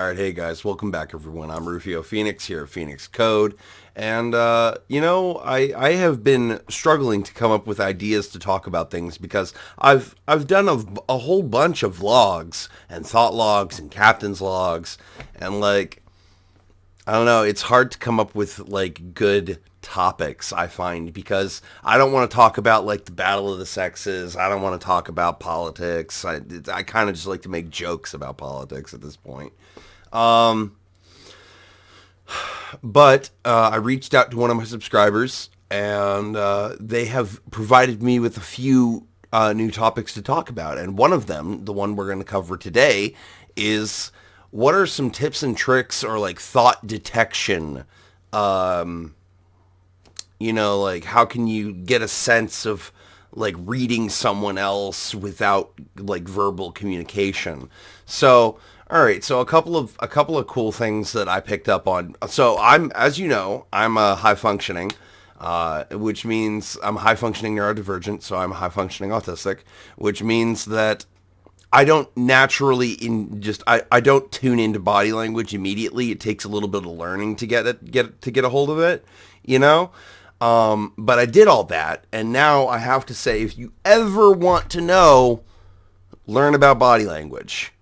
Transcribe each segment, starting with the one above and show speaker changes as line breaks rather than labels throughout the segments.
Alright, hey guys, welcome back everyone. I'm Rufio Phoenix here at Phoenix Code. And, I have been struggling to come up with ideas to talk about things because I've done a whole bunch of logs and thought logs and captain's logs. And, I don't know, it's hard to come up with, good topics, I find, because I don't want to talk about, the battle of the sexes. I don't want to talk about politics. I kind of just like to make jokes about politics at this point. But I reached out to one of my subscribers, and they have provided me with a few new topics to talk about. And one of them, the one we're going to cover today, is what are some tips and tricks or thought detection? How can you get a sense of reading someone else without verbal communication? So, all right, so a couple of cool things that I picked up on. So as you know, I'm a high functioning, which means I'm a high functioning neurodivergent. So I'm a high functioning autistic, which means that I don't naturally I don't tune into body language immediately. It takes a little bit of learning to get a hold of it, you know. But I did all that, and now I have to say, if you ever want to know, learn about body language.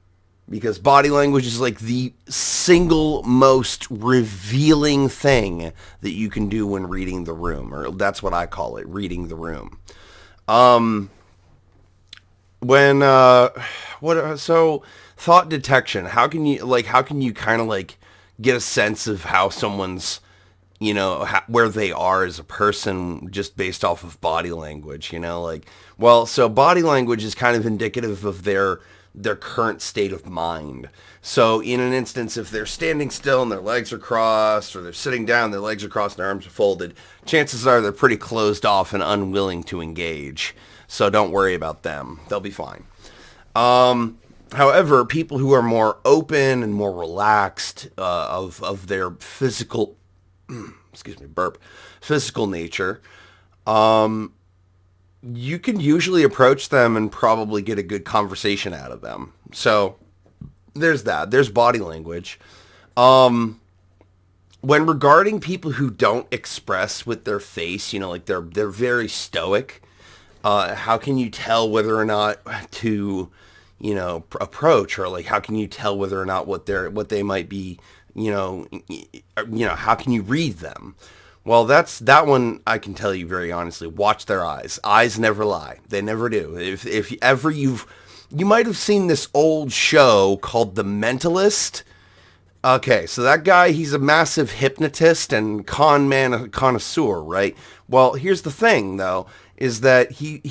Because body language is the single most revealing thing that you can do when reading the room, or that's what I call it, reading the room. So thought detection, how can you kind of get a sense of how someone's, where they are as a person just based off of body language, so body language is kind of indicative of their current state of mind. So in an instance, if they're standing still and their legs are crossed, or they're sitting down, their legs are crossed and their arms are folded, chances are they're pretty closed off and unwilling to engage. So don't worry about them. They'll be fine. However, people who are more open and more relaxed of their physical, physical nature, you can usually approach them and probably get a good conversation out of them. So there's that. There's body language. When regarding people who don't express with their face, they're very stoic. How can you tell whether or not to, approach, or how can you tell whether or not what they might be, how can you read them? Well, that one I can tell you very honestly. Watch their eyes. Eyes never lie. They never do. If ever you might have seen this old show called The Mentalist. Okay, so that guy, he's a massive hypnotist and a connoisseur, right? Well, here's the thing though, is that he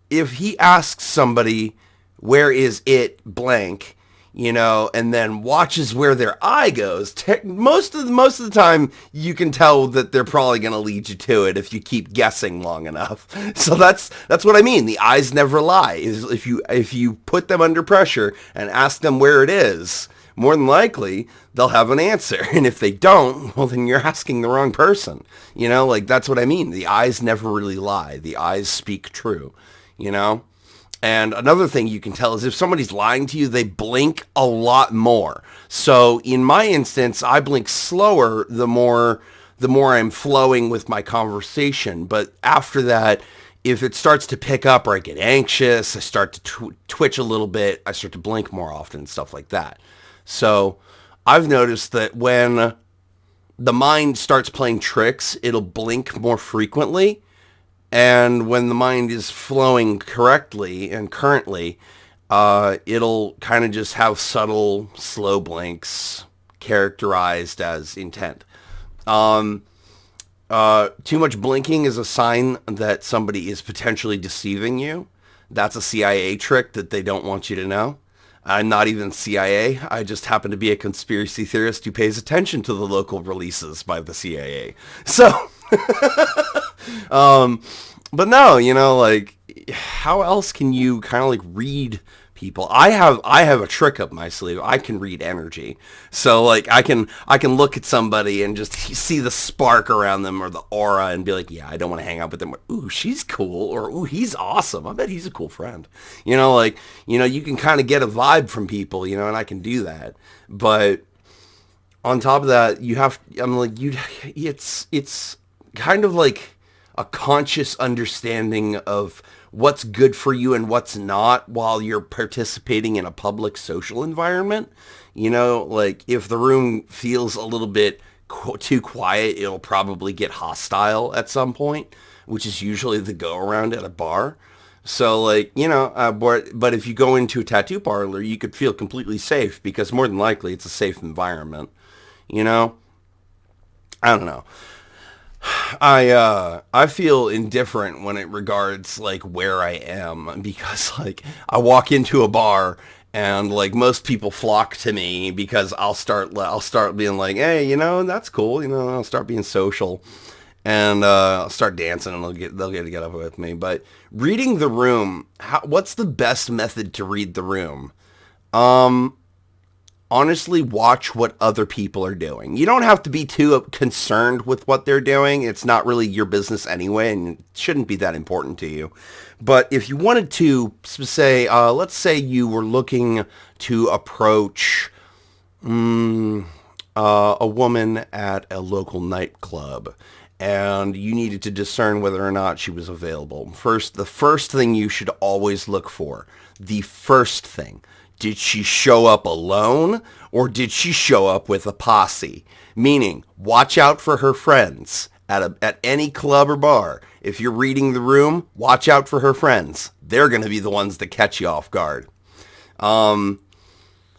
if he asks somebody, where is it blank, and then watches where their eye goes, most of the time you can tell that they're probably going to lead you to it if you keep guessing long enough. So that's what I mean. The eyes never lie. Is if you put them under pressure and ask them where it is, more than likely they'll have an answer. And if they don't, well, then you're asking the wrong person. That's what I mean. The eyes never really lie. The eyes speak true, And another thing you can tell is if somebody's lying to you, they blink a lot more. So in my instance, I blink slower the more I'm flowing with my conversation. But after that, if it starts to pick up or I get anxious, I start to twitch a little bit, I start to blink more often, stuff like that. So I've noticed that when the mind starts playing tricks, it'll blink more frequently. And when the mind is flowing correctly and currently, it'll kind of just have subtle, slow blinks characterized as intent. Too much blinking is a sign that somebody is potentially deceiving you. That's a CIA trick that they don't want you to know. I'm not even CIA. I just happen to be a conspiracy theorist who pays attention to the local releases by the CIA. So... but no, how else can you kind of read people. I have a trick up my sleeve. I can read energy. So like I can look at somebody and just see the spark around them or the aura and be like, yeah, I don't want to hang out with them. Ooh, she's cool, or ooh, he's awesome. I bet he's a cool friend. Like, you can kind of get a vibe from people, and I can do that. But on top of that, it's kind of like a conscious understanding of what's good for you and what's not while you're participating in a public social environment. Like if the room feels a little bit too quiet, it'll probably get hostile at some point, which is usually the go around at a bar. So like, but if you go into a tattoo parlor, you could feel completely safe because more than likely it's a safe environment. I don't know. I feel indifferent when it regards like where I am because like I walk into a bar and like most people flock to me because I'll start being like, hey, that's cool, I'll start being social and I'll start dancing and they'll get to get up with me. But reading the room, what's the best method to read the room? Honestly, watch what other people are doing. You don't have to be too concerned with what they're doing. It's not really your business anyway, and it shouldn't be that important to you. But if you wanted to say, let's say you were looking to approach a woman at a local nightclub, and you needed to discern whether or not she was available. The first thing you should always look for, the first thing. Did she show up alone or did she show up with a posse? Meaning, watch out for her friends at any club or bar. If you're reading the room, watch out for her friends. They're going to be the ones that catch you off guard. And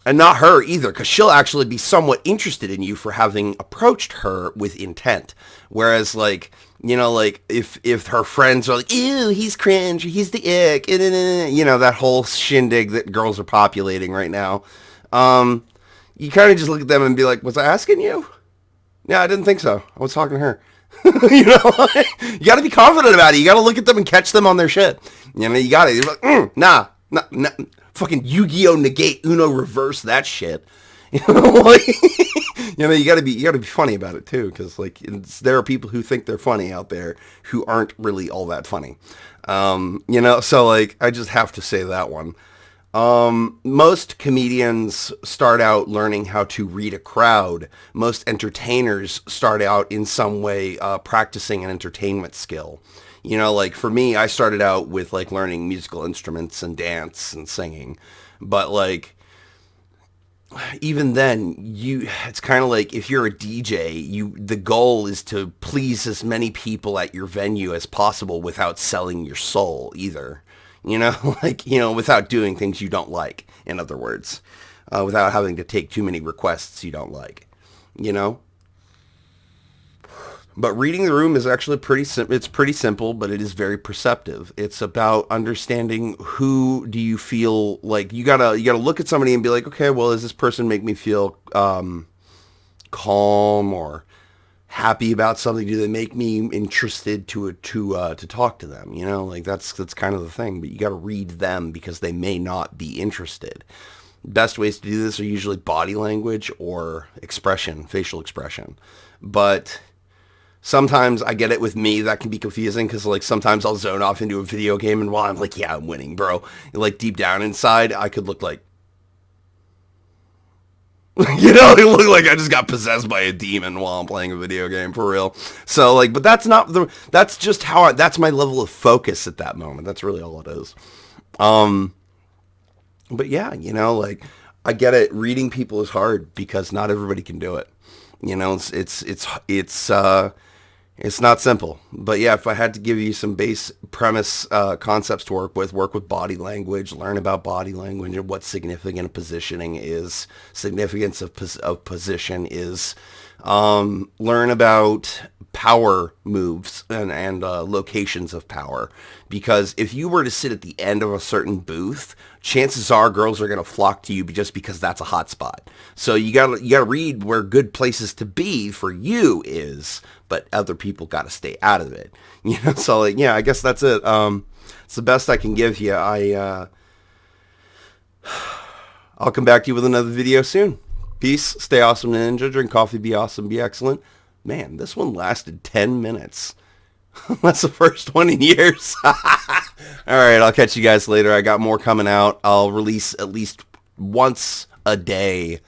not her either, because she'll actually be somewhat interested in you for having approached her with intent. Whereas, like, like if her friends are like, ew, he's cringe, he's the ick, that whole shindig that girls are populating right now. You kind of just look at them and be like, was I asking you? Yeah, I didn't think so. I was talking to her. You got to be confident about it. You got to look at them and catch them on their shit. You got to. You're like, nah, fucking Yu-Gi-Oh! Negate Uno reverse that shit. Like, you gotta be funny about it too, because like there are people who think they're funny out there who aren't really all that funny. So like I just have to say that one. Most comedians start out learning how to read a crowd. Most entertainers start out in some way practicing an entertainment skill. Like for me, I started out with like learning musical instruments and dance and singing, but like even then, it's kind of like if you're a DJ, the goal is to please as many people at your venue as possible without selling your soul either. Without doing things you don't like, in other words, without having to take too many requests you don't like, But reading the room is actually it's pretty simple, but it is very perceptive. It's about understanding who do you feel like you gotta look at somebody and be like, okay, well, does this person make me feel calm or happy about something? Do they make me interested to talk to them? Like that's kind of the thing. But you got to read them because they may not be interested. Best ways to do this are usually body language or facial expression, but sometimes I get it with me. That can be confusing because like sometimes I'll zone off into a video game and while I'm like, yeah, I'm winning, bro. Like deep down inside, I could look like, it look like I just got possessed by a demon while I'm playing a video game for real. So like, but that's just that's my level of focus at that moment. That's really all it is. But yeah, like I get it. Reading people is hard because not everybody can do it. It's not simple, but yeah, if I had to give you some base premise concepts to work with body language, learn about body language and what significant positioning is, significance of position is, learn about power moves and locations of power. Because if you were to sit at the end of a certain booth, chances are girls are going to flock to you just because that's a hot spot. So you gotta read where good places to be for you is, but other people got to stay out of it. So like, yeah, I guess that's it. It's the best I can give you. I'll come back to you with another video soon. Peace. Stay awesome, Ninja. Drink coffee. Be awesome. Be excellent. Man, this one lasted 10 minutes. That's the first one in years. All right, I'll catch you guys later. I got more coming out. I'll release at least once a day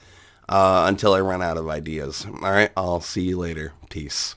until I run out of ideas. All right, I'll see you later. Peace.